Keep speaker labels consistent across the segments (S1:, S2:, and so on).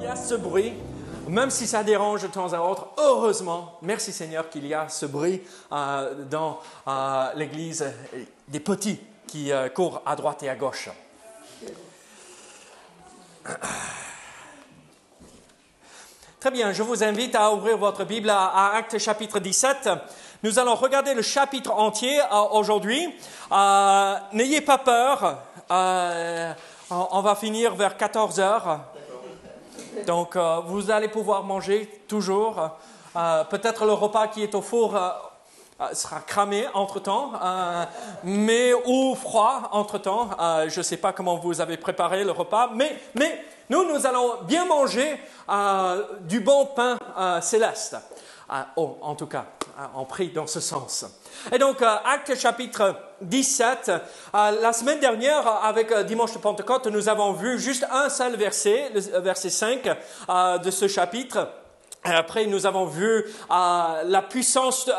S1: a ce bruit, même si ça dérange de temps à autre, heureusement, merci Seigneur qu'il y a ce bruit dans l'église, des petits qui courent à droite et à gauche. Très bien, je vous invite à ouvrir votre Bible à Actes chapitre 17. Nous allons regarder le chapitre entier aujourd'hui. N'ayez pas peur, on va finir vers 14 heures. Donc, vous allez pouvoir manger toujours. Peut-être le repas qui est au four sera cramé entre-temps, ou froid entre-temps. Je ne sais pas comment vous avez préparé le repas, mais nous allons bien manger du bon pain céleste. En tout cas, on prie dans ce sens. Et donc, Actes chapitre 17, la semaine dernière, avec Dimanche de Pentecôte, nous avons vu juste un seul verset, le verset 5 de ce chapitre. Et après, nous avons vu la puissance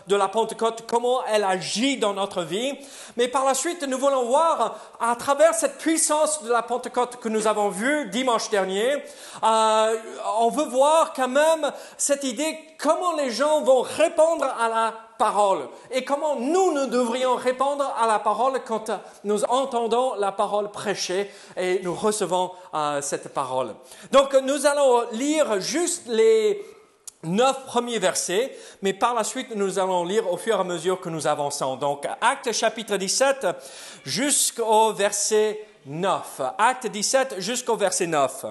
S1: de la Pentecôte, comment elle agit dans notre vie. Mais par la suite, nous voulons voir, à travers cette puissance de la Pentecôte que nous avons vue dimanche dernier, on veut voir quand même cette idée, comment les gens vont répondre à la parole et comment nous devrions répondre à la parole quand nous entendons la parole prêchée et nous recevons cette parole. Donc, nous allons lire juste les 9 premiers versets, mais par la suite, nous allons lire au fur et à mesure que nous avançons. Donc, Actes chapitre 17 jusqu'au verset 9. Actes 17 jusqu'au verset 9.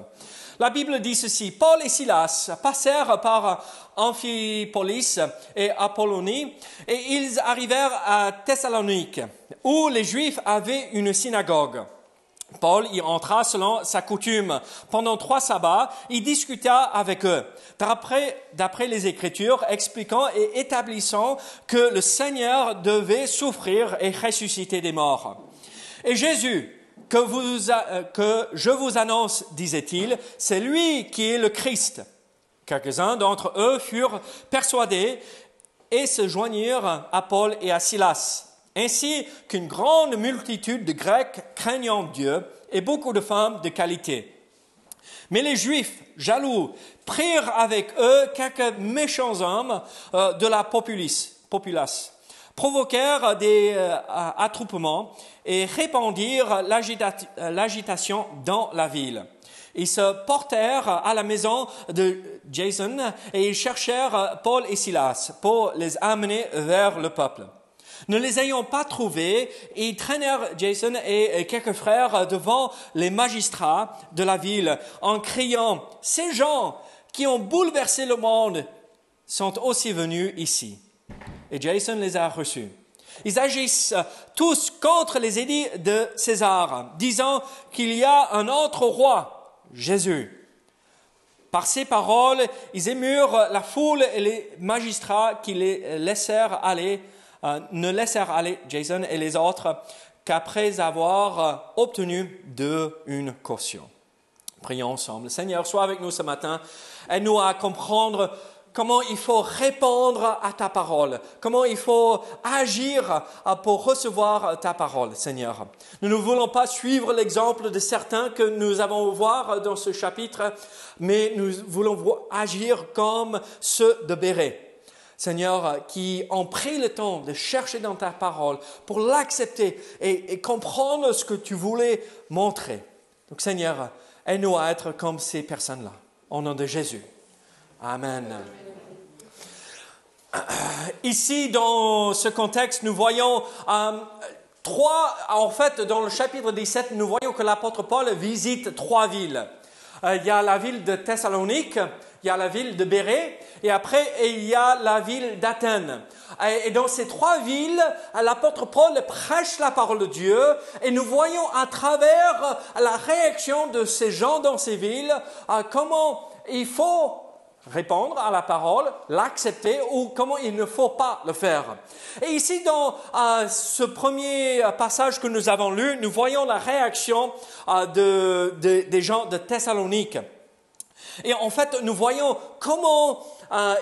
S1: La Bible dit ceci: Paul et Silas passèrent par Amphipolis et Apollonie, et ils arrivèrent à Thessalonique, où les Juifs avaient une synagogue. Paul y entra selon sa coutume. Pendant 3 sabbats, il discuta avec eux, d'après les Écritures, expliquant et établissant que le Seigneur devait souffrir et ressusciter des morts. Et Jésus, que je vous annonce, disait-il, c'est lui qui est le Christ. Quelques-uns d'entre eux furent persuadés et se joignirent à Paul et à Silas, ainsi qu'une grande multitude de Grecs craignant Dieu et beaucoup de femmes de qualité. Mais les Juifs, jaloux, prirent avec eux quelques méchants hommes de la populace, provoquèrent des attroupements et répandirent l'agitation dans la ville. Ils se portèrent à la maison de Jason et ils cherchèrent Paul et Silas pour les amener vers le peuple. Ne les ayant pas trouvés, ils traînèrent Jason et quelques frères devant les magistrats de la ville en criant « Ces gens qui ont bouleversé le monde sont aussi venus ici. » Et Jason les a reçus. Ils agissent tous contre les édits de César, disant qu'il y a un autre roi, Jésus. Par ces paroles, ils émurent la foule et les magistrats qui ne laissèrent aller Jason et les autres qu'après avoir obtenu d'eux une caution. Prions ensemble. Seigneur, sois avec nous ce matin. Aide-nous à comprendre comment il faut répondre à ta parole, comment il faut agir pour recevoir ta parole, Seigneur. Nous ne voulons pas suivre l'exemple de certains que nous avons voir dans ce chapitre, mais nous voulons agir comme ceux de Béret. Seigneur, qui ont pris le temps de chercher dans ta parole pour l'accepter et comprendre ce que tu voulais montrer. Donc Seigneur, aide-nous à être comme ces personnes-là. Au nom de Jésus. Amen. Ici, dans ce contexte, nous voyons dans le chapitre 17, nous voyons que l'apôtre Paul visite 3 villes. Il y a la ville de Thessalonique, il y a la ville de Béret, et après, il y a la ville d'Athènes. Et dans ces 3 villes, l'apôtre Paul prêche la parole de Dieu, et nous voyons à travers la réaction de ces gens dans ces villes, comment il faut répondre à la parole, l'accepter ou comment il ne faut pas le faire. Et ici, dans ce premier passage que nous avons lu, nous voyons la réaction des gens de Thessalonique. Et en fait, nous voyons comment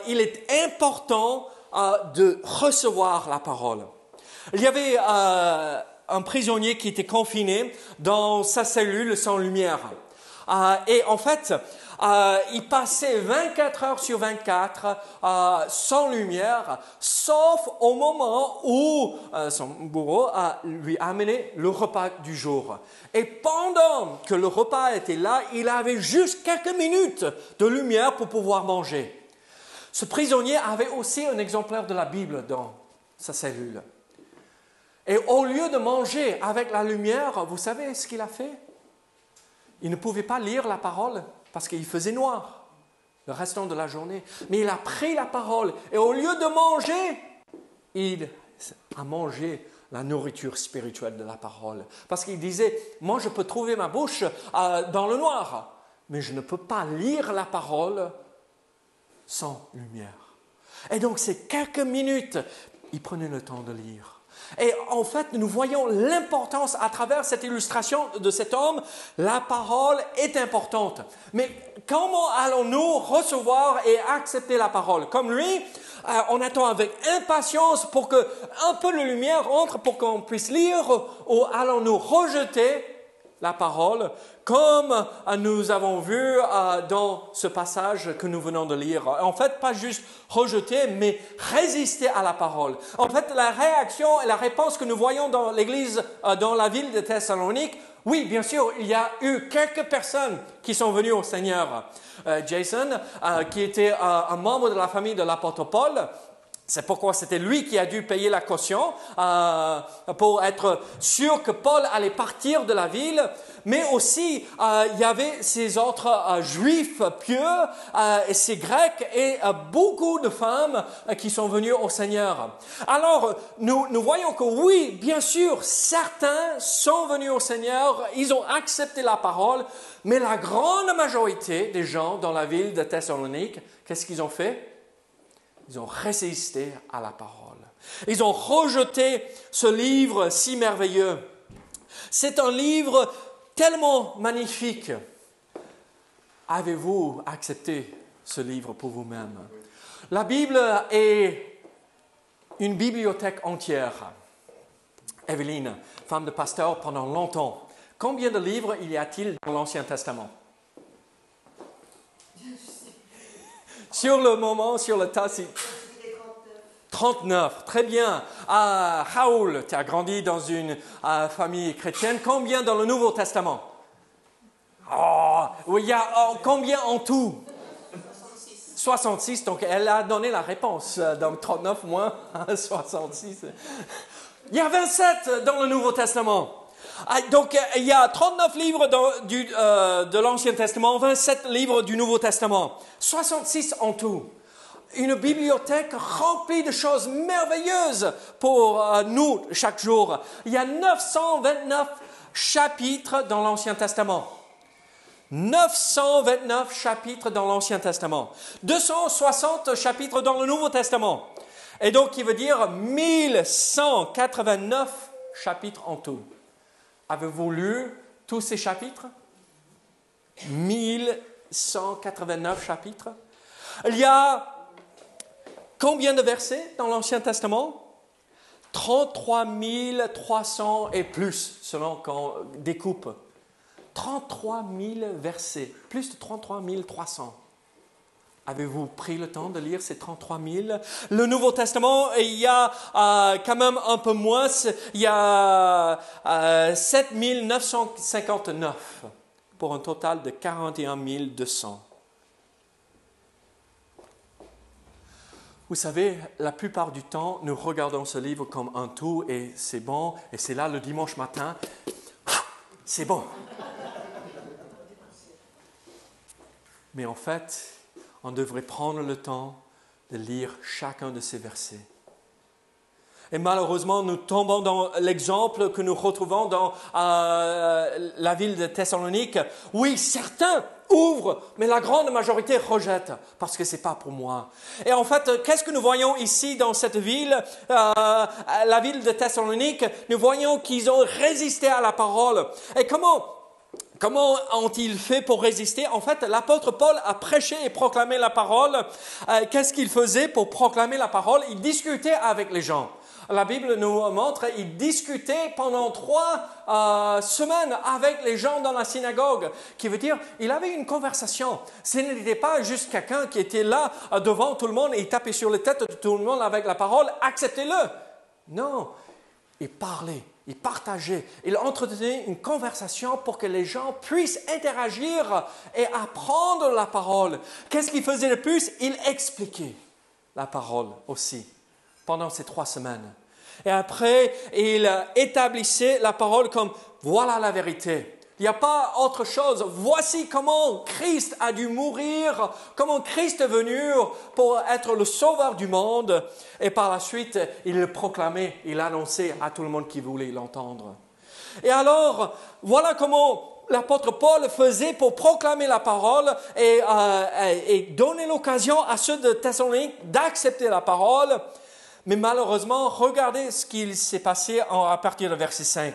S1: il est important de recevoir la parole. Il y avait un prisonnier qui était confiné dans sa cellule sans lumière. Et en fait, il passait 24 heures sur 24 sans lumière, sauf au moment où son bourreau lui amenait le repas du jour. Et pendant que le repas était là, il avait juste quelques minutes de lumière pour pouvoir manger. Ce prisonnier avait aussi un exemplaire de la Bible dans sa cellule. Et au lieu de manger avec la lumière, vous savez ce qu'il a fait? Il ne pouvait pas lire la parole parce qu'il faisait noir le restant de la journée. Mais il a pris la parole et au lieu de manger, il a mangé la nourriture spirituelle de la parole. Parce qu'il disait, moi je peux trouver ma bouche dans le noir, mais je ne peux pas lire la parole sans lumière. Et donc ces quelques minutes, il prenait le temps de lire. Et en fait, nous voyons l'importance à travers cette illustration de cet homme. La parole est importante. Mais comment allons-nous recevoir et accepter la parole? Comme lui, on attend avec impatience pour que un peu de lumière entre pour qu'on puisse lire, ou allons-nous rejeter la parole, comme nous avons vu dans ce passage que nous venons de lire. En fait, pas juste rejeter, mais résister à la parole. En fait, la réaction et la réponse que nous voyons dans l'Église, dans la ville de Thessalonique, oui, bien sûr, il y a eu quelques personnes qui sont venues au Seigneur. Jason, qui était un membre de la famille de l'apôtre Paul, c'est pourquoi c'était lui qui a dû payer la caution pour être sûr que Paul allait partir de la ville. Mais aussi, il y avait ces autres juifs pieux et ces grecs et beaucoup de femmes qui sont venues au Seigneur. Alors, nous voyons que oui, bien sûr, certains sont venus au Seigneur, ils ont accepté la parole, mais la grande majorité des gens dans la ville de Thessalonique, qu'est-ce qu'ils ont fait? Ils ont résisté à la parole. Ils ont rejeté ce livre si merveilleux. C'est un livre tellement magnifique. Avez-vous accepté ce livre pour vous-même? La Bible est une bibliothèque entière. Evelyne, femme de pasteur pendant longtemps, combien de livres y a-t-il dans l'Ancien Testament? Sur le moment, sur le tas, c'est 39. Très bien. Raoul, tu as grandi dans une famille chrétienne. Combien dans le Nouveau Testament? Il y a combien en tout? 66. Donc, elle a donné la réponse. Donc, 39 moins 66. Il y a 27 dans le Nouveau Testament. Donc, il y a 39 livres de l'Ancien Testament, 27 livres du Nouveau Testament, 66 en tout. Une bibliothèque remplie de choses merveilleuses pour nous chaque jour. Il y a 929 chapitres dans l'Ancien Testament. 929 chapitres dans l'Ancien Testament. 260 chapitres dans le Nouveau Testament. Et donc, il veut dire 1189 chapitres en tout. Avez-vous lu tous ces chapitres? 1189 chapitres. Il y a combien de versets dans l'Ancien Testament? 33 300 et plus, selon qu'on découpe. 33 000 versets, plus de 33 300. Avez-vous pris le temps de lire ces 33 000? Le Nouveau Testament, il y a quand même un peu moins, il y a 7 959 pour un total de 41 200. Vous savez, la plupart du temps, nous regardons ce livre comme un tout et c'est bon, et c'est là le dimanche matin, c'est bon. Mais en fait, on devrait prendre le temps de lire chacun de ces versets. Et malheureusement, nous tombons dans l'exemple que nous retrouvons dans la ville de Thessalonique. Oui, certains ouvrent, mais la grande majorité rejette parce que ce n'est pas pour moi. Et en fait, qu'est-ce que nous voyons ici dans cette ville, la ville de Thessalonique? Nous voyons qu'ils ont résisté à la parole. Et comment ont-ils fait pour résister? En fait, l'apôtre Paul a prêché et proclamé la parole. Qu'est-ce qu'il faisait pour proclamer la parole? Il discutait avec les gens. La Bible nous montre, il discutait pendant 3 semaines avec les gens dans la synagogue, qui veut dire, il avait une conversation. Ce n'était pas juste quelqu'un qui était là devant tout le monde et il tapait sur la tête de tout le monde avec la parole, acceptez-le. Non, il parlait, il partageait, il entretenait une conversation pour que les gens puissent interagir et apprendre la parole. Qu'est-ce qu'il faisait de plus? Il expliquait la parole aussi pendant ces 3 semaines. Et après, il établissait la parole comme « voilà la vérité ». Il n'y a pas autre chose. Voici comment Christ a dû mourir, comment Christ est venu pour être le sauveur du monde. Et par la suite, il le proclamait, il annonçait à tout le monde qui voulait l'entendre. Et alors, voilà comment l'apôtre Paul faisait pour proclamer la parole et donner l'occasion à ceux de Thessalonique d'accepter la parole. Mais malheureusement, regardez ce qui s'est passé à partir du verset 5.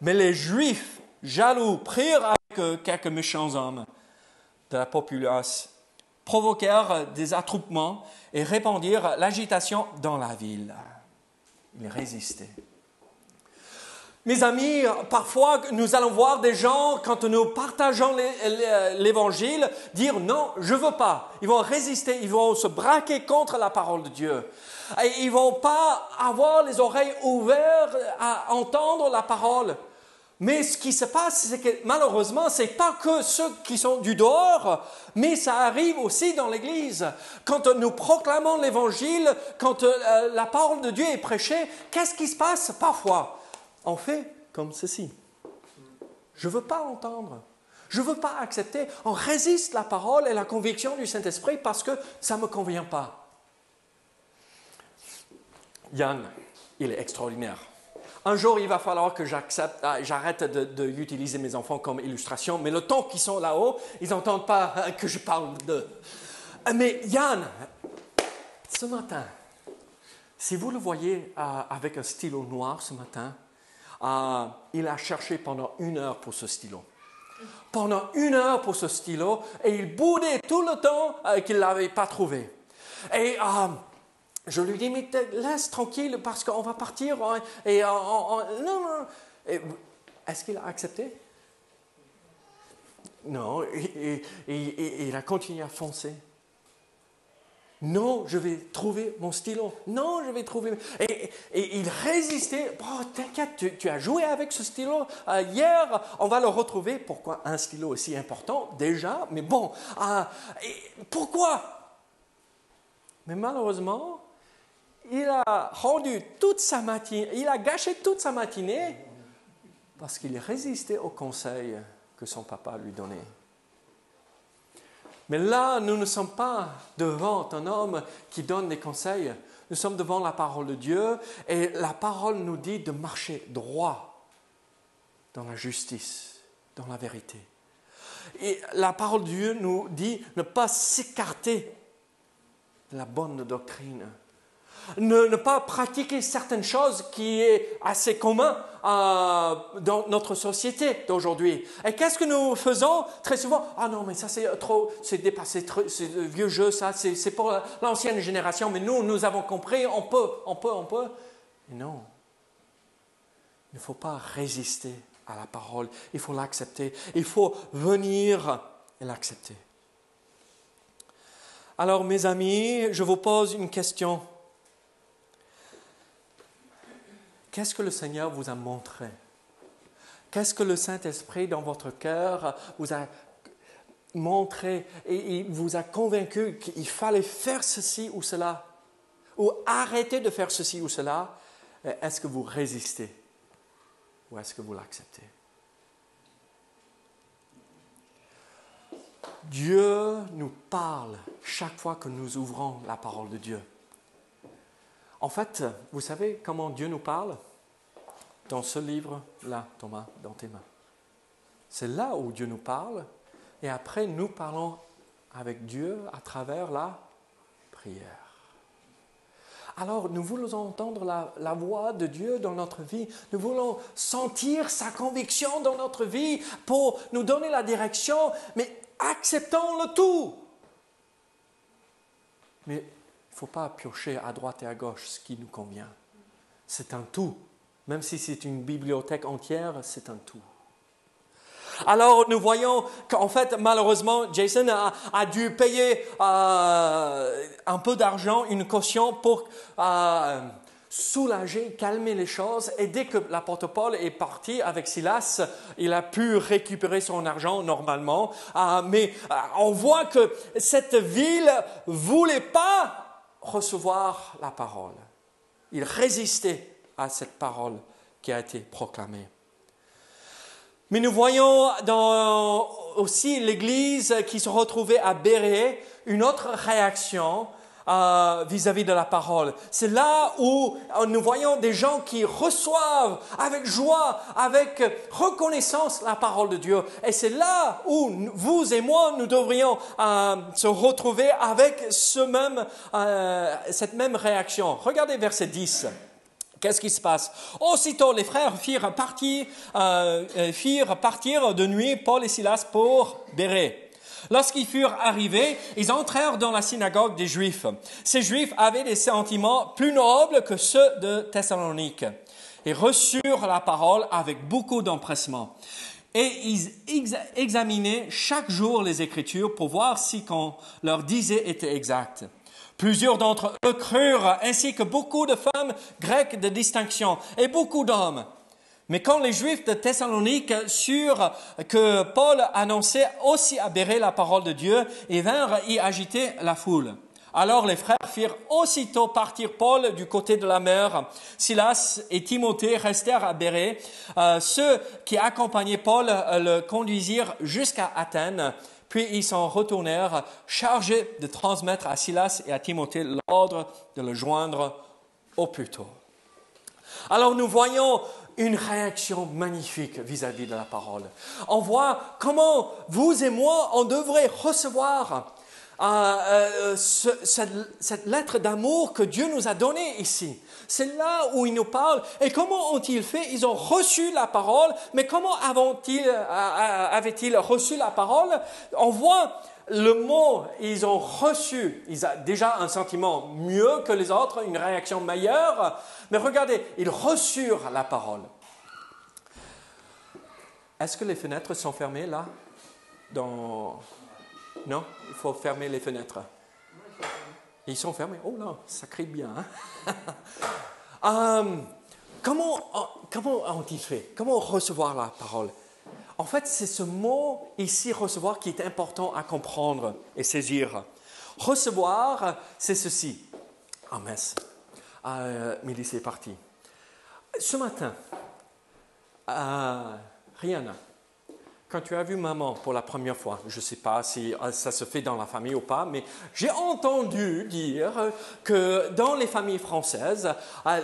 S1: Mais les Juifs jaloux prirent avec eux quelques méchants hommes de la populace, provoquèrent des attroupements et répandirent l'agitation dans la ville. Ils résistaient. Mes amis, parfois nous allons voir des gens, quand nous partageons l'évangile, dire non, je ne veux pas. Ils vont résister, ils vont se braquer contre la parole de Dieu. Et ils ne vont pas avoir les oreilles ouvertes à entendre la parole. Mais ce qui se passe, c'est que malheureusement, ce n'est pas que ceux qui sont du dehors, mais ça arrive aussi dans l'Église. Quand nous proclamons l'Évangile, quand la parole de Dieu est prêchée, qu'est-ce qui se passe parfois? On fait comme ceci. Je ne veux pas entendre. Je ne veux pas accepter. On résiste la parole et la conviction du Saint-Esprit parce que ça ne me convient pas. Yann, il est extraordinaire. Un jour, il va falloir que j'arrête d'utiliser mes enfants comme illustration, mais le temps qu'ils sont là-haut, ils n'entendent pas que je parle d'eux. Mais Yann, ce matin, si vous le voyez avec un stylo noir ce matin, il a cherché pendant 1 heure pour ce stylo. Pendant 1 heure pour ce stylo, et il boudait tout le temps qu'il ne l'avait pas trouvé. Et je lui dis, mais laisse tranquille parce qu'on va partir. Non. Est-ce qu'il a accepté? Non, il a continué à foncer. Non, je vais trouver mon stylo. Non, je vais trouver... Et il résistait. Oh, t'inquiète, tu as joué avec ce stylo hier. On va le retrouver. Pourquoi un stylo aussi important? Déjà, mais bon. Pourquoi? Mais malheureusement, il a rendu toute sa matinée, il a gâché toute sa matinée parce qu'il résistait au conseil que son papa lui donnait. Mais là, nous ne sommes pas devant un homme qui donne des conseils. Nous sommes devant la parole de Dieu et la parole nous dit de marcher droit dans la justice, dans la vérité. Et la parole de Dieu nous dit ne pas s'écarter de la bonne doctrine. Ne pas pratiquer certaines choses qui est assez commun dans notre société d'aujourd'hui. Et qu'est-ce que nous faisons très souvent? Ah non, mais ça c'est dépassé, c'est vieux jeu, ça c'est pour l'ancienne génération, mais nous avons compris, on peut. Et non, il ne faut pas résister à la parole, il faut l'accepter, il faut venir et l'accepter. Alors mes amis, je vous pose une question. Qu'est-ce que le Seigneur vous a montré? Qu'est-ce que le Saint-Esprit dans votre cœur vous a montré et il vous a convaincu qu'il fallait faire ceci ou cela? Ou arrêter de faire ceci ou cela? Est-ce que vous résistez? Ou est-ce que vous l'acceptez? Dieu nous parle chaque fois que nous ouvrons la parole de Dieu. En fait, vous savez comment Dieu nous parle? Dans ce livre-là, Thomas, dans tes mains. C'est là où Dieu nous parle, et après nous parlons avec Dieu à travers la prière. Alors, nous voulons entendre la voix de Dieu dans notre vie. Nous voulons sentir sa conviction dans notre vie pour nous donner la direction, mais acceptons le tout. Mais il ne faut pas piocher à droite et à gauche ce qui nous convient. C'est un tout. Même si c'est une bibliothèque entière, c'est un tout. Alors, nous voyons qu'en fait, malheureusement, Jason a dû payer un peu d'argent, une caution pour soulager, calmer les choses. Et dès que l'apôtre Paul est parti avec Silas, il a pu récupérer son argent normalement. Mais on voit que cette ville ne voulait pas recevoir la parole. Il résistait à cette parole qui a été proclamée. Mais nous voyons aussi l'Église qui se retrouvait à Bérée une autre réaction vis-à-vis de la parole. C'est là où nous voyons des gens qui reçoivent avec joie, avec reconnaissance la parole de Dieu. Et c'est là où vous et moi, nous devrions se retrouver avec cette même réaction. Regardez verset 10. Qu'est-ce qui se passe? Aussitôt, les frères firent partir de nuit Paul et Silas pour Bérée. Lorsqu'ils furent arrivés, ils entrèrent dans la synagogue des Juifs. Ces Juifs avaient des sentiments plus nobles que ceux de Thessalonique et reçurent la parole avec beaucoup d'empressement. Et ils examinaient chaque jour les Écritures pour voir si qu'on leur disait était exact. Plusieurs d'entre eux crurent, ainsi que beaucoup de femmes grecques de distinction et beaucoup d'hommes. Mais quand les Juifs de Thessalonique surent que Paul annonçait aussi à Bérée la parole de Dieu, ils vinrent y agiter la foule. Alors les frères firent aussitôt partir Paul du côté de la mer. Silas et Timothée restèrent à Bérée. Ceux qui accompagnaient Paul le conduisirent jusqu'à Athènes. Puis ils s'en retournèrent, chargés de transmettre à Silas et à Timothée l'ordre de le joindre au plus tôt. Alors nous voyons une réaction magnifique vis-à-vis de la parole. On voit comment vous et moi, on devrait recevoir cette lettre d'amour que Dieu nous a donnée ici. C'est là où il nous parle. Et comment ont-ils fait? Ils ont reçu la parole, mais comment avaient-ils reçu la parole? On voit le mot, ils ont reçu, ils ont déjà un sentiment mieux que les autres, une réaction meilleure, mais regardez, ils reçurent la parole. Est-ce que les fenêtres sont fermées là? Non, il faut fermer les fenêtres. Ils sont fermés. Oh là, ça crie bien. Hein? Comment ont-ils fait? Comment recevoir la parole? En fait, c'est ce mot ici, recevoir, qui est important à comprendre et saisir. Recevoir, c'est ceci. Ah mince, Mélissa est partie. Ce matin, Rihanna, quand tu as vu maman pour la première fois, je ne sais pas si ça se fait dans la famille ou pas, mais j'ai entendu dire que dans les familles françaises,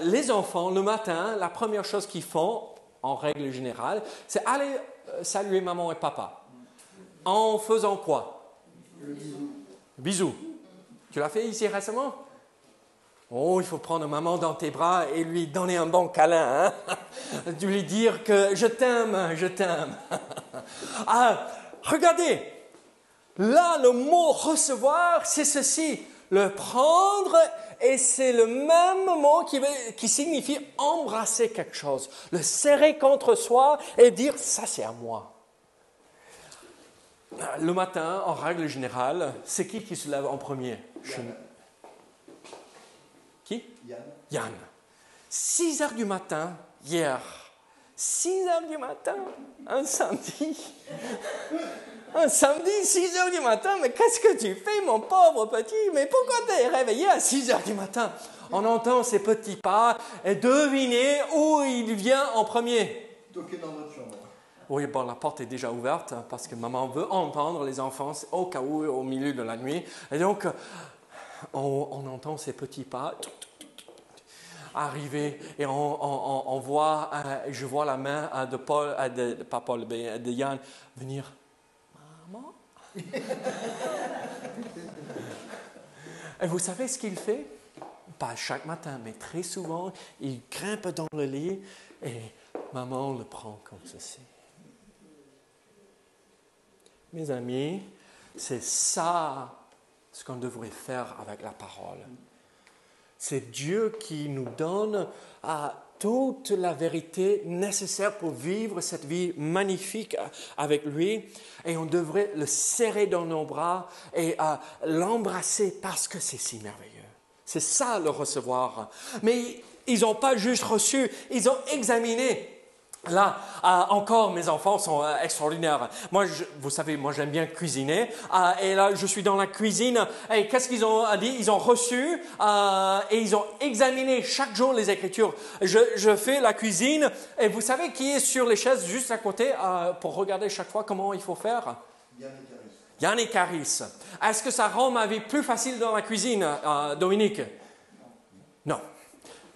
S1: les enfants, le matin, la première chose qu'ils font, en règle générale, c'est aller saluer maman et papa. En faisant quoi? Le bisou. Bisou. Tu l'as fait ici récemment? Oh, il faut prendre maman dans tes bras et lui donner un bon câlin. Hein? De lui dire que je t'aime, je t'aime. Regardez, là, le mot recevoir, c'est ceci. Le prendre, et c'est le même mot qui signifie embrasser quelque chose. Le serrer contre soi et dire, ça c'est à moi. Le matin, en règle générale, c'est qui se lève en premier? Qui? Yann. 6 heures du matin, hier. 6 heures du matin, un samedi. Un samedi, 6 heures du matin, mais qu'est-ce que tu fais, mon pauvre petit? Mais pourquoi t'es réveillé à 6 heures du matin? On entend ses petits pas et devinez où il vient en premier.
S2: Toquer dans notre chambre.
S1: Oui, bon, la porte est déjà ouverte parce que maman veut entendre les enfants au cas où, au milieu de la nuit. Et donc, on entend ses petits pas arriver et on voit, je vois la main de Paul, pas Paul, mais de Yann venir. Maman? Et vous savez ce qu'il fait? Pas chaque matin, mais très souvent, il grimpe dans le lit et maman le prend comme ceci. Mes amis, c'est ça ce qu'on devrait faire avec la parole. C'est Dieu qui nous donne toute la vérité nécessaire pour vivre cette vie magnifique avec lui. Et on devrait le serrer dans nos bras et l'embrasser parce que c'est si merveilleux. C'est ça le recevoir. Mais ils n'ont pas juste reçu, ils ont examiné. Là, encore, mes enfants sont extraordinaires. Moi, vous savez, moi, j'aime bien cuisiner. Et là, je suis dans la cuisine. Et qu'est-ce qu'ils ont dit? Ils ont reçu et ils ont examiné chaque jour les Écritures. Je fais la cuisine. Et vous savez qui est sur les chaises juste à côté pour regarder chaque fois comment il faut faire? Yann et Caris. Est-ce que ça rend ma vie plus facile dans la cuisine, Dominique? Non.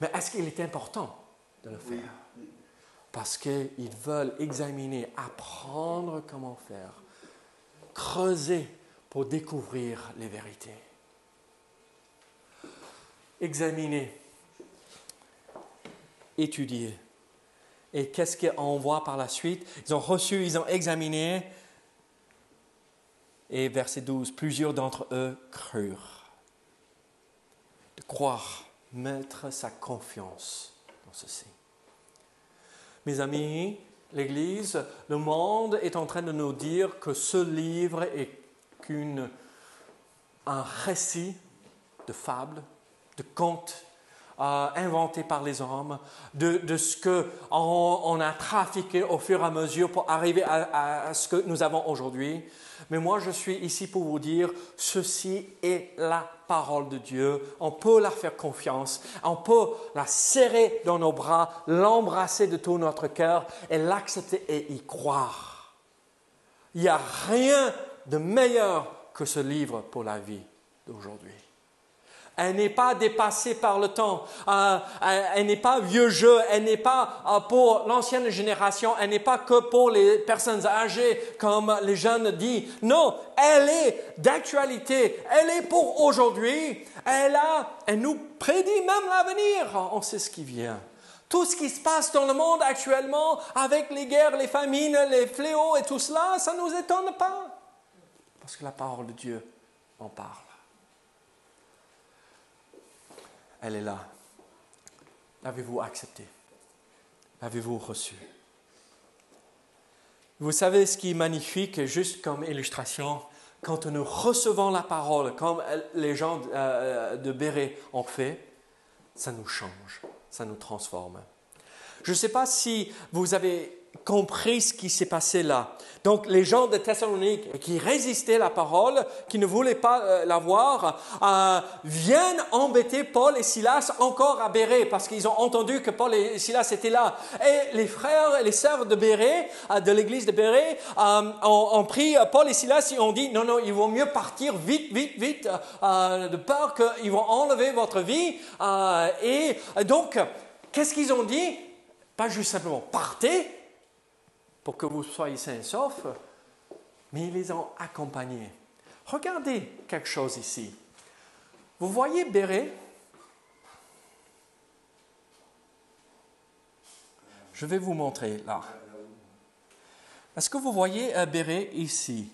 S1: Mais est-ce qu'il est important de le faire? Parce qu'ils veulent examiner, apprendre comment faire, creuser pour découvrir les vérités. Examiner, étudier. Et qu'est-ce qu'on voit par la suite? Ils ont reçu, ils ont examiné. Et verset 12, plusieurs d'entre eux crurent. De croire, mettre sa confiance dans ceci. Mes amis, l'Église, le monde est en train de nous dire que ce livre est un récit de fables, de contes inventés par les hommes, de ce qu'on a trafiqué au fur et à mesure pour arriver à ce que nous avons aujourd'hui. Mais moi, je suis ici pour vous dire, ceci est la parole de Dieu. On peut la faire confiance. On peut la serrer dans nos bras, l'embrasser de tout notre cœur et l'accepter et y croire. Il n'y a rien de meilleur que ce livre pour la vie d'aujourd'hui. Elle n'est pas dépassée par le temps. Elle n'est pas vieux jeu. Elle n'est pas pour l'ancienne génération. Elle n'est pas que pour les personnes âgées, comme les jeunes disent. Non, elle est d'actualité. Elle est pour aujourd'hui. Elle nous prédit même l'avenir. On sait ce qui vient. Tout ce qui se passe dans le monde actuellement, avec les guerres, les famines, les fléaux et tout cela, ça ne nous étonne pas. Parce que la parole de Dieu en parle. Elle est là. L'avez-vous accepté? L'avez-vous reçu? Vous savez ce qui est magnifique, juste comme illustration, quand nous recevons la parole, comme les gens de Béret ont fait, ça nous change, ça nous transforme. Je ne sais pas si vous avez compris ce qui s'est passé là. Donc, les gens de Thessalonique qui résistaient à la parole, qui ne voulaient pas la voir, viennent embêter Paul et Silas encore à Béret parce qu'ils ont entendu que Paul et Silas étaient là. Et les frères et les sœurs de Béret, de l'église de Béret, ont pris Paul et Silas et ont dit non, il vaut mieux partir vite, de peur qu'ils vont enlever votre vie. Et donc, qu'est-ce qu'ils ont dit? Pas juste simplement partez pour que vous soyez sains et saufs, mais ils les ont accompagnés. Regardez quelque chose ici. Vous voyez Béret? Je vais vous montrer là. Est-ce que vous voyez Béret ici?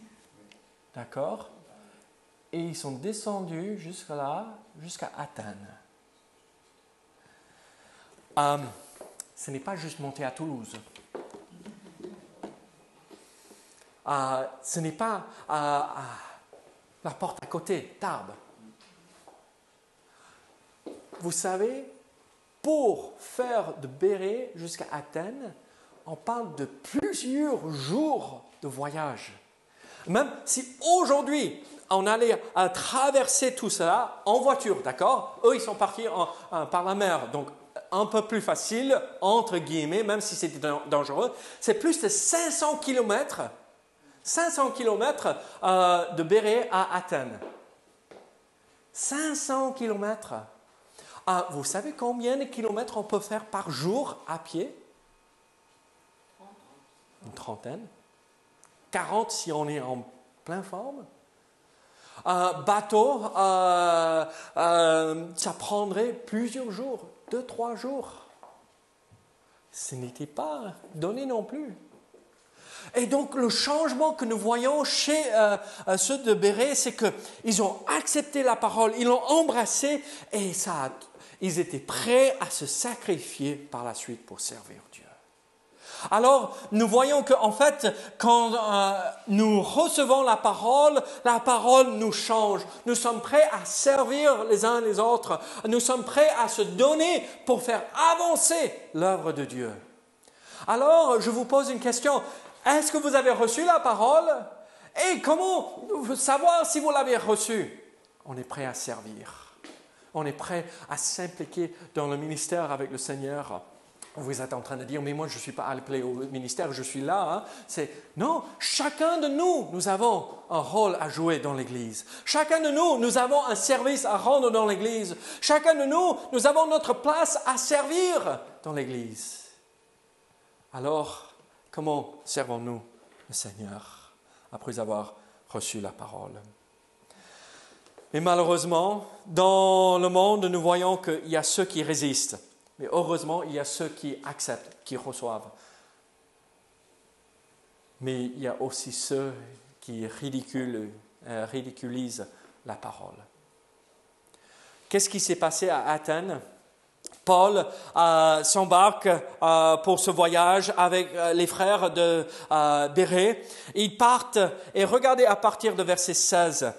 S1: D'accord? Et ils sont descendus jusqu'à là, jusqu'à Athènes. Ce n'est pas juste monter à Toulouse. Ce n'est pas la porte à côté, Tarbes. Vous savez, pour faire de Béret jusqu'à Athènes, on parle de plusieurs jours de voyage. Même si aujourd'hui, on allait traverser tout cela en voiture, d'accord? Eux, ils sont partis par la mer, donc un peu plus facile, entre guillemets, même si c'était dangereux. C'est plus de 500 kilomètres. 500 kilomètres de Béret à Athènes. 500 kilomètres. Vous savez combien de kilomètres on peut faire par jour à pied? Une trentaine. 40 si on est en pleine forme. Bateau, ça prendrait plusieurs jours, 2-3 jours. Ce n'était pas donné non plus. Et donc, le changement que nous voyons chez ceux de Béret, c'est qu'ils ont accepté la parole, ils l'ont embrassée et ça Ils étaient prêts à se sacrifier par la suite pour servir Dieu. Alors, nous voyons qu'en fait, quand nous recevons la parole nous change. Nous sommes prêts à servir les uns les autres. Nous sommes prêts à se donner pour faire avancer l'œuvre de Dieu. Alors, je vous pose une question. Est-ce que vous avez reçu la parole? Et comment savoir si vous l'avez reçue? On est prêt à servir. On est prêt à s'impliquer dans le ministère avec le Seigneur. Vous êtes en train de dire, mais moi je ne suis pas appelé au ministère, je suis là. Non, chacun de nous, nous avons un rôle à jouer dans l'Église. Chacun de nous, nous avons un service à rendre dans l'Église. Chacun de nous, nous avons notre place à servir dans l'Église. Alors, comment servons-nous le Seigneur après avoir reçu la parole? Mais malheureusement, dans le monde, nous voyons qu'il y a ceux qui résistent. Mais heureusement, il y a ceux qui acceptent, qui reçoivent. Mais il y a aussi ceux qui ridiculisent la parole. Qu'est-ce qui s'est passé à Athènes? Paul s'embarque pour ce voyage avec les frères de Bérée. Ils partent et regardez à partir de verset 16.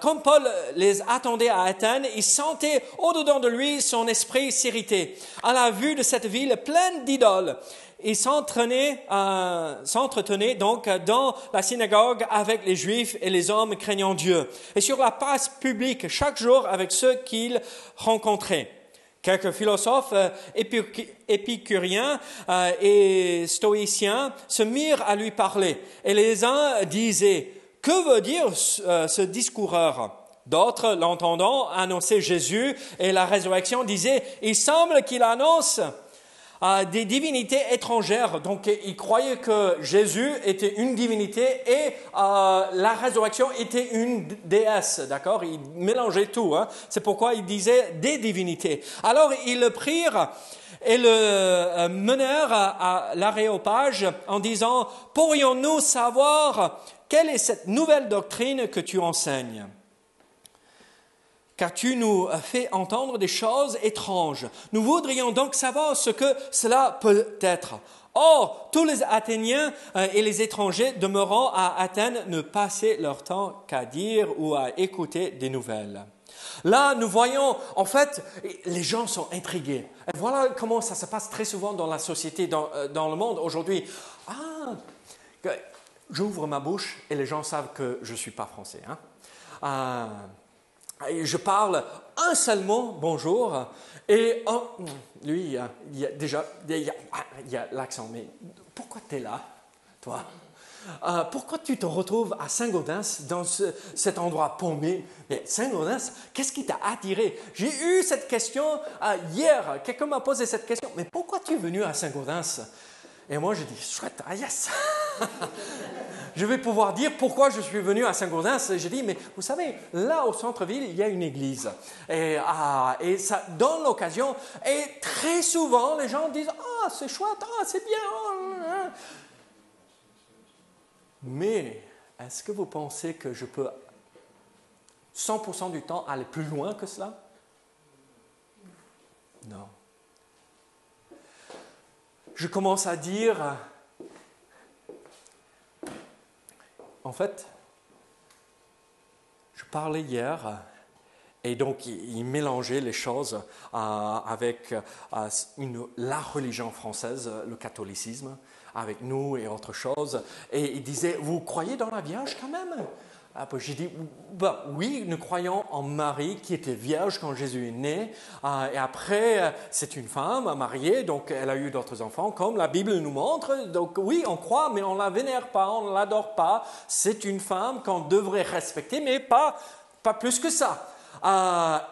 S1: Comme Paul les attendait à Athènes, il sentait au-dedans de lui son esprit s'irriter à la vue de cette ville pleine d'idoles. Il s'entretenait donc dans la synagogue avec les Juifs et les hommes craignant Dieu, et sur la place publique chaque jour avec ceux qu'il rencontrait. Quelques philosophes épicuriens et stoïciens se mirent à lui parler, et les uns disaient: « Que veut dire ce discoureur ?» D'autres, l'entendant annoncer Jésus et la résurrection, disaient: « Il semble qu'il annonce des divinités étrangères. » Donc, ils croyaient que Jésus était une divinité et la résurrection était une déesse, d'accord? Ils mélangeaient tout, hein? C'est pourquoi ils disaient des divinités. Alors, ils le prirent et le menèrent à l'aréopage en disant: « Pourrions-nous savoir quelle est cette nouvelle doctrine que tu enseignes ? Car tu nous fais entendre des choses étranges. Nous voudrions donc savoir ce que cela peut être. » Or, tous les Athéniens et les étrangers demeurant à Athènes ne passaient leur temps qu'à dire ou à écouter des nouvelles. Là, nous voyons, en fait, les gens sont intrigués. Et voilà comment ça se passe très souvent dans la société, dans le monde aujourd'hui. J'ouvre ma bouche et les gens savent que je ne suis pas français. Je parle un seul mot, bonjour, et lui, il y a l'accent, mais pourquoi tu es là, toi? Pourquoi tu te retrouves à Saint-Gaudens, dans cet endroit paumé? Mais Saint-Gaudens, qu'est-ce qui t'a attiré? J'ai eu cette question hier, quelqu'un m'a posé cette question, mais pourquoi tu es venu à Saint-Gaudens? Et moi, je dis, chouette, yes! Je vais pouvoir dire pourquoi je suis venu à Saint-Gaudens. Je dis, mais vous savez, là au centre-ville, il y a une église. Et ça donne l'occasion. Et très souvent, les gens disent, c'est chouette, c'est bien. Mais est-ce que vous pensez que je peux 100% du temps aller plus loin que cela? Non. Je commence à dire, en fait, je parlais hier, et donc il mélangeait les choses avec la religion française, le catholicisme, avec nous et autre chose. Et il disait, vous croyez dans la Vierge quand même? J'ai dit, oui, nous croyons en Marie qui était vierge quand Jésus est né. Et après, c'est une femme mariée, donc elle a eu d'autres enfants, comme la Bible nous montre. Donc oui, on croit, mais on ne la vénère pas, on ne l'adore pas. C'est une femme qu'on devrait respecter, mais pas plus que ça.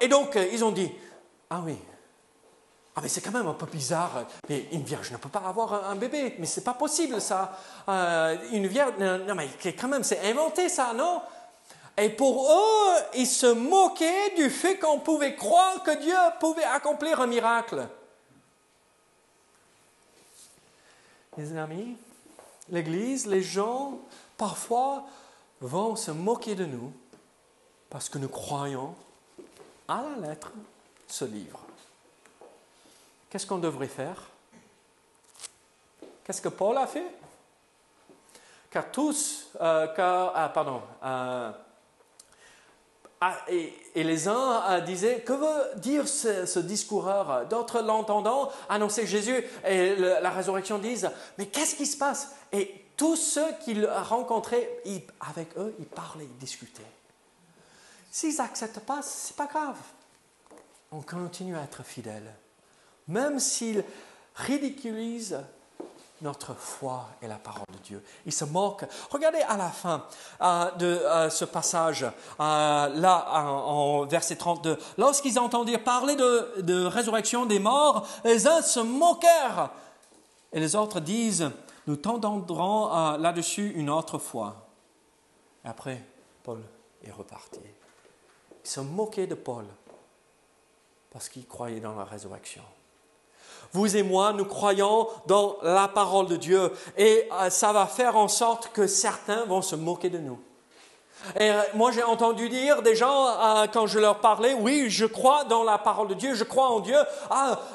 S1: Et donc, ils ont dit, oui. Mais c'est quand même un peu bizarre. Mais une vierge ne peut pas avoir un bébé. Mais c'est pas possible, ça. Une vierge, non, mais quand même, c'est inventé, ça, non? Et pour eux, ils se moquaient du fait qu'on pouvait croire que Dieu pouvait accomplir un miracle. Les amis, l'Église, les gens, parfois, vont se moquer de nous parce que nous croyons à la lettre ce livre. Qu'est-ce qu'on devrait faire? Qu'est-ce que Paul a fait? Car tous, et les uns disaient, que veut dire ce discoureur? D'autres, l'entendant, annoncer Jésus et la résurrection, disent, mais qu'est-ce qui se passe? Et tous ceux qu'il rencontrait, avec eux, ils parlaient, ils discutaient. S'ils n'acceptent pas, ce n'est pas grave. On continue à être fidèles. Même s'ils ridiculisent notre foi et la parole de Dieu. Ils se moquent. Regardez à la fin de ce passage, là en verset 32. Lorsqu'ils entendirent parler de résurrection des morts, les uns se moquèrent. Et les autres disent, nous t'entendrons là-dessus une autre fois. Et après, Paul est reparti. Ils se moquaient de Paul parce qu'il croyait dans la résurrection. Vous et moi, nous croyons dans la parole de Dieu et ça va faire en sorte que certains vont se moquer de nous. Et moi, j'ai entendu dire des gens, quand je leur parlais, oui, je crois dans la parole de Dieu, je crois en Dieu.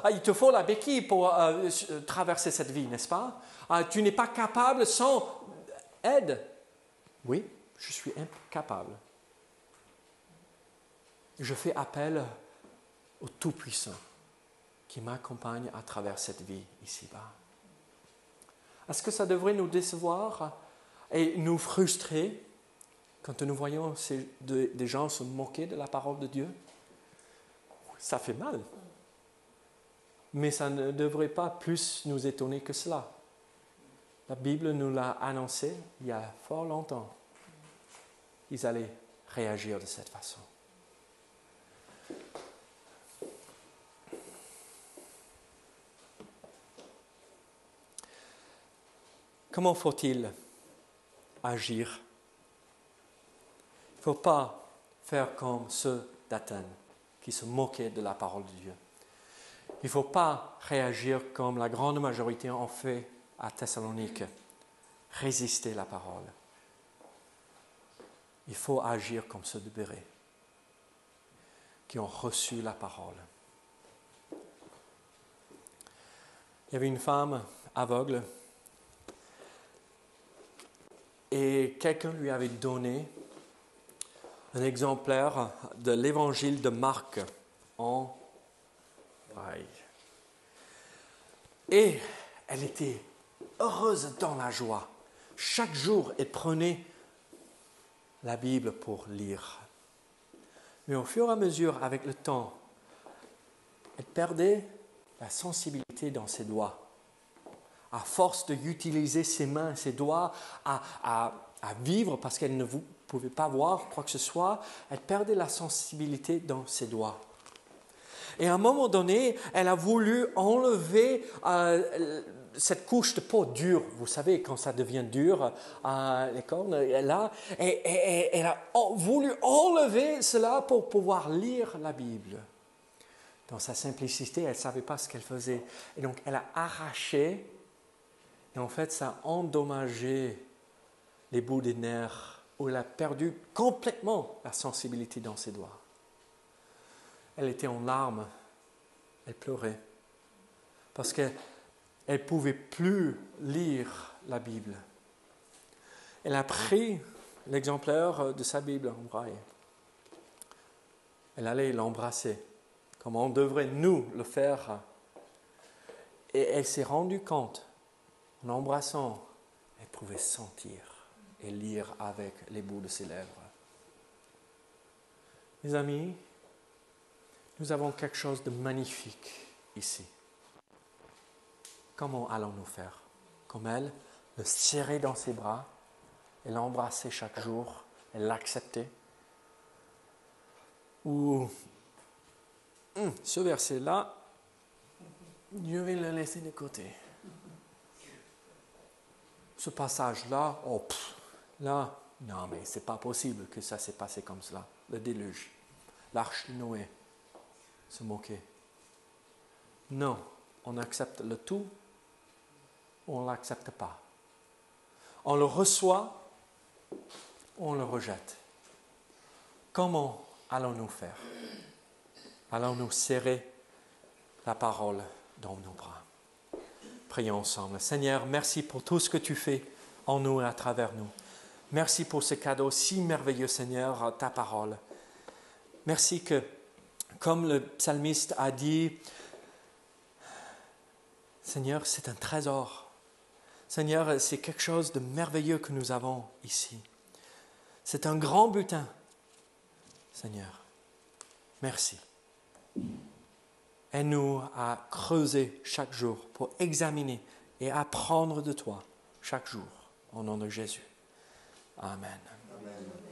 S1: Il te faut la béquille pour traverser cette vie, n'est-ce pas? Tu n'es pas capable sans aide. Oui, je suis incapable. Je fais appel au Tout-Puissant qui m'accompagne à travers cette vie ici-bas. Est-ce que ça devrait nous décevoir et nous frustrer quand nous voyons des gens se moquer de la parole de Dieu? Ça fait mal. Mais ça ne devrait pas plus nous étonner que cela. La Bible nous l'a annoncé il y a fort longtemps. Ils allaient réagir de cette façon. Comment faut-il agir? Il ne faut pas faire comme ceux d'Athènes qui se moquaient de la parole de Dieu. Il ne faut pas réagir comme la grande majorité ont fait à Thessalonique, résister la parole. Il faut agir comme ceux de Bérée, qui ont reçu la parole. Il y avait une femme aveugle et quelqu'un lui avait donné un exemplaire de l'évangile de Marc en braille. Et elle était heureuse dans la joie. Chaque jour, elle prenait la Bible pour lire. Mais au fur et à mesure, avec le temps, elle perdait la sensibilité dans ses doigts. À force d'utiliser ses mains, ses doigts, à vivre parce qu'elle ne pouvait pas voir quoi que ce soit, elle perdait la sensibilité dans ses doigts. Et à un moment donné, elle a voulu enlever cette couche de peau dure. Vous savez, quand ça devient dur, les cornes, elle a voulu enlever cela pour pouvoir lire la Bible. Dans sa simplicité, elle ne savait pas ce qu'elle faisait. Et donc, elle a arraché. Et en fait, ça a endommagé les bouts des nerfs, où elle a perdu complètement la sensibilité dans ses doigts. Elle était en larmes, elle pleurait, parce qu'elle ne pouvait plus lire la Bible. Elle a pris l'exemplaire de sa Bible en braille. Elle allait l'embrasser, comme on devrait nous le faire. Et elle s'est rendue compte, en l'embrassant, elle pouvait sentir et lire avec les bouts de ses lèvres. Mes amis, nous avons quelque chose de magnifique ici. Comment allons-nous faire? Comme elle, le serrer dans ses bras et l'embrasser chaque jour et l'accepter? Ou ce verset-là, je vais le laisser de côté. Ce passage-là, là, non, mais c'est pas possible que ça s'est passé comme cela. Le déluge, l'arche de Noé, se moquer. Non, on accepte le tout ou on ne l'accepte pas. On le reçoit ou on le rejette. Comment allons-nous faire? Allons-nous serrer la parole dans nos bras. Prions ensemble. Seigneur, merci pour tout ce que tu fais en nous et à travers nous. Merci pour ce cadeau si merveilleux, Seigneur, ta parole. Merci que, comme le psalmiste a dit, Seigneur, c'est un trésor. Seigneur, c'est quelque chose de merveilleux que nous avons ici. C'est un grand butin. Seigneur, merci. Aide-nous à creuser chaque jour pour examiner et apprendre de toi chaque jour. Au nom de Jésus. Amen.
S2: Amen.